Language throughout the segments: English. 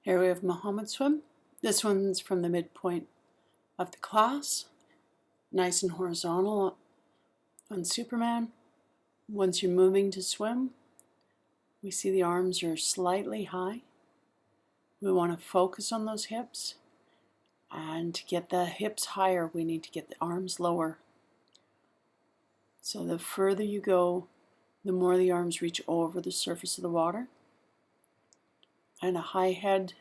Here we have Muhammad swim. This one's from the midpoint of the class, nice and horizontal on Superman. Once you're moving to swim, we see the arms are slightly high. We want to focus on those hips, and to get the hips higher, we need to get the arms lower. So the further you go, the more the arms reach over the surface of the water. And a high head,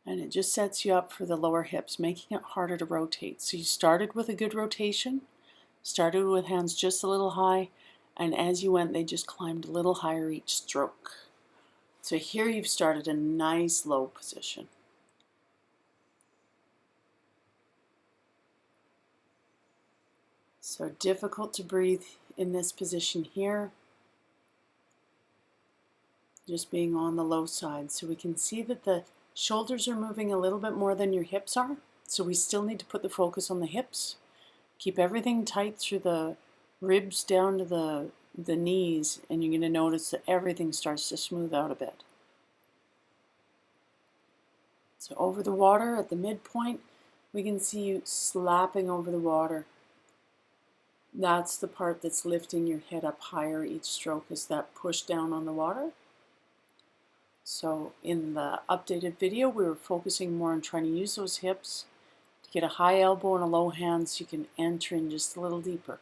and it just sets you up for the lower hips, making it harder to rotate. So you started with a good rotation, started with hands just a little high, and as you went, they just climbed a little higher each stroke. So here you've started a nice low position. So difficult to breathe in this position here, just being on the low side. So we can see that the shoulders are moving a little bit more than your hips are. So we still need to put the focus on the hips. Keep everything tight through the ribs down to the knees, and you're going to notice that everything starts to smooth out a bit. So over the water at the midpoint, we can see you slapping over the water. That's the part that's lifting your head up higher each stroke, is that push down on the water. So in the updated video, we were focusing more on trying to use those hips to get a high elbow and a low hand so you can enter in just a little deeper.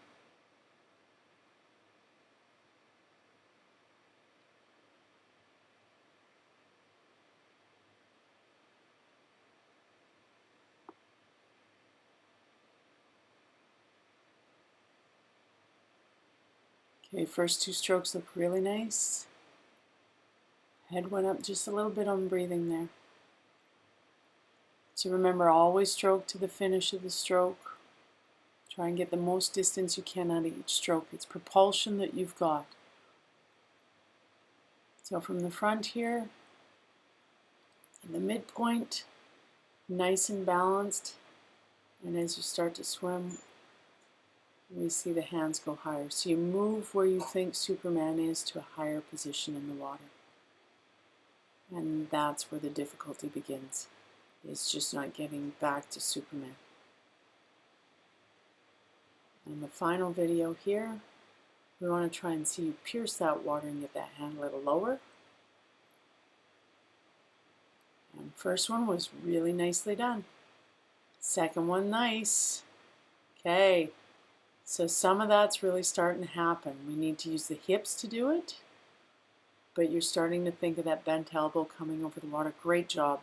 Okay, first two strokes look really nice. Head went up just a little bit on breathing there. So remember, always stroke to the finish of the stroke. Try and get the most distance you can out of each stroke. It's propulsion that you've got. So from the front here, in the midpoint, nice and balanced. And as you start to swim, we see the hands go higher. So you move where you think Superman is to a higher position in the water. And that's where the difficulty begins. It's just not getting back to Superman. In the final video here, we want to try and see you pierce that water and get that hand a little lower. And first one was really nicely done. Second one, nice. Okay, so some of that's really starting to happen. We need to use the hips to do it, but you're starting to think of that bent elbow coming over the water. Great job.